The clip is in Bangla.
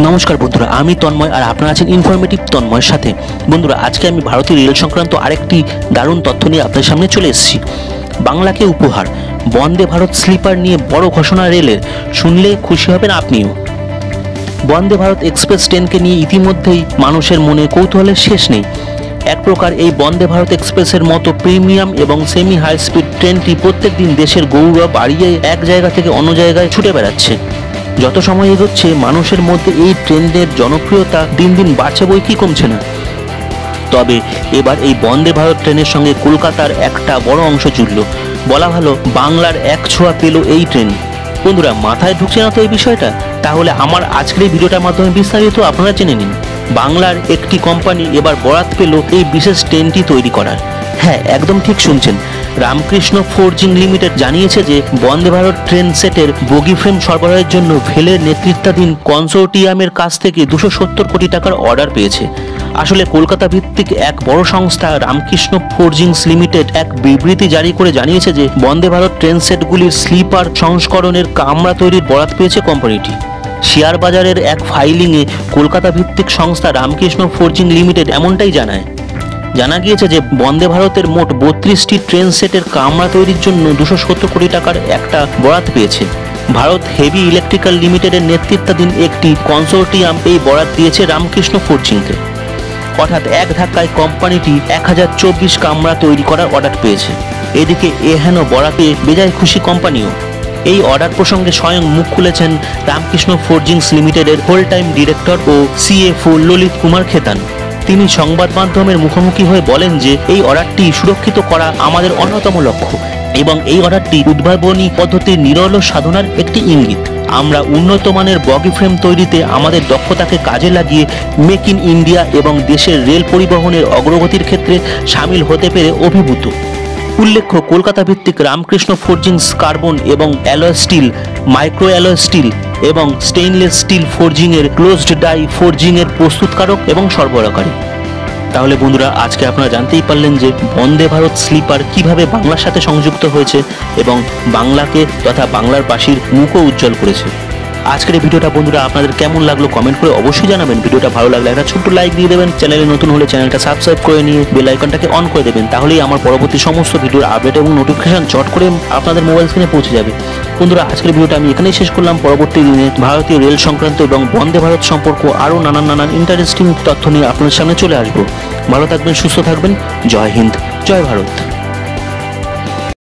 নমস্কার বন্ধুরা, আমি তন্ময় আর আপনারা আছেন ইনফরমেটিভ তন্ময়ের সাথে। বন্ধুরা, আজকে আমি ভারতীয় রেল সংক্রান্ত আরেকটি দারুণ তথ্য নিয়ে আপনাদের সামনে চলে এসেছি। বাংলাকে উপহার, বন্দে ভারত স্লিপার নিয়ে বড় ঘোষণা রেলের, শুনলে খুশি হবেন আপনিও। বন্দে ভারত এক্সপ্রেস ট্রেনকে নিয়ে ইতিমধ্যেই মানুষের মনে কৌতূহলের শেষ নেই। এক প্রকার এই বন্দে ভারত এক্সপ্রেসের মতো প্রিমিয়াম এবং সেমি হাই স্পিড ট্রেনটি প্রত্যেক দিন দেশের গৌরব বাড়িয়ে এক জায়গা থেকে অন্য জায়গায় ছুটে বেড়াচ্ছে। যত সময় এগোচ্ছে মানুষের মধ্যে এই ট্রেনের জনপ্রিয়তা দিন দিন বাড়ছে বই কি কমছে না। তবে এবার এই বন্দে ভারত ট্রেনের সঙ্গে কলকাতার একটা বড় অংশ জুড়ল। বলা ভালো বাংলার এক ছোঁয়া পেল এই ট্রেন। বন্ধুরা, মাথায় ঢুকছে না তো এই বিষয়টা? তাহলে আমার আজকের এই ভিডিওটার মাধ্যমে বিস্তারিত আপনারা জেনে নিন। বাংলার একটি কোম্পানি এবার বরাত পেল এই বিশেষ ট্রেনটি তৈরি করার। হ্যাঁ, একদম ঠিক শুনছেন। রামকৃষ্ণ ফোর্জিং লিমিটেড জানিয়েছে যে বন্দে ভারত ট্রেন সেটের বগি ফ্রেম সরবরাহের জন্য ভেলের নেতৃত্বাধীন কনসোর্টিয়ামের কাছ থেকে 270 কোটি টাকার অর্ডার পেয়েছে। আসলে কলকাতা ভিত্তিক এক বড় সংস্থা রামকৃষ্ণ ফোর্জিংস লিমিটেড এক বিবৃতি জারি করে জানিয়েছে যে বন্দে ভারত ট্রেন সেটগুলির স্লিপার সংস্করণের কামরা তৈরির বরাত পেয়েছে কোম্পানিটি। শেয়ার বাজারের এক ফাইলিংয়ে কলকাতা ভিত্তিক সংস্থা রামকৃষ্ণ ফোর্জিং লিমিটেড এমনটাই জানায়। জানা গিয়েছে যে বন্দে ভারতের মোট 32টি ট্রেন সেটের কামরা তৈরির জন্য 270 কোটি টাকার একটা বরাত পেয়েছে। ভারত হেভি ইলেকট্রিক্যাল লিমিটেডের নেতৃত্বাধীন একটি কনসোর্টিয়াম এই বরাত দিয়েছে রামকৃষ্ণ ফোর্জিংকে। অর্থাৎ এক ধাক্কায় কোম্পানিটি 1024 কামরা তৈরি করার অর্ডার পেয়েছে। এদিকে এহেন বরাতে বেজায় খুশি কোম্পানিও। এই অর্ডার প্রসঙ্গে স্বয়ং মুখ খুলেছেন রামকৃষ্ণ ফোর্জিংস লিমিটেডের হোল টাইম ডিরেক্টর ও সিএফও ললিত কুমার খেতান। তিনি সংবাদ মাধ্যমের মুখোমুখি হয়ে বলেন যে এই অর্ডারটি সুরক্ষিত করা আমাদের অন্যতম লক্ষ্য এবং এই অর্ডারটি উদ্ভাবনী পদ্ধতির নিরল সাধনার একটি ইঙ্গিত। আমরা উন্নত মানের বগি ফ্রেম তৈরিতে আমাদের দক্ষতাকে কাজে লাগিয়ে মেক ইন ইন্ডিয়া এবং দেশের রেল পরিবহনের অগ্রগতির ক্ষেত্রে সামিল হতে পেরে অভিভূত। উল্লেখ্য, কলকাতা ভিত্তিক রামকৃষ্ণ ফোর্জিংস কার্বন এবং alloy still, micro alloy still এবং স্টেইনলেস স্টিল ফোর্জিংয়ের ক্লোজড ডাই ফোর্জিংয়ের প্রস্তুতকারক এবং সরবরাহকারী। তাহলে বন্ধুরা, আজকে আপনারা জানতেই পারলেন যে বন্দে ভারত স্লিপার কিভাবে বাংলার সাথে সংযুক্ত হয়েছে এবং বাংলাকে তথা বাংলার বাসীর মুখও উজ্জ্বল করেছে। আজকের এই ভিডিওটা বন্ধুরা আপনাদের কেমন লাগলো কমেন্ট করে অবশ্যই জানাবেন। ভিডিওটা ভালো লাগলে একটা ছোট্ট লাইক দিয়ে দেবেন। চ্যানেলে নতুন হলে চ্যানেলটা সাবস্ক্রাইব করে নিয়ে বেল আইকনটাকে অন করে দেবেন। তাহলেই আমার পরবর্তী সমস্ত ভিডিওর আপডেট এবং নোটিফিকেশন চট করে আপনাদের মোবাইল স্ক্রিনে পৌঁছে যাবে। বন্ধুরা, আজকের ভিডিওটা আমি এখানেই শেষ করলাম। পরবর্তী দিনে ভারতীয় রেল সংক্রান্ত এবং বন্দে ভারত সম্পর্ক আরও নানান ইন্টারেস্টিং তথ্য নিয়ে আপনাদের সামনে চলে আসবো। ভালো থাকবেন, সুস্থ থাকবেন। জয় হিন্দ, জয় ভারত।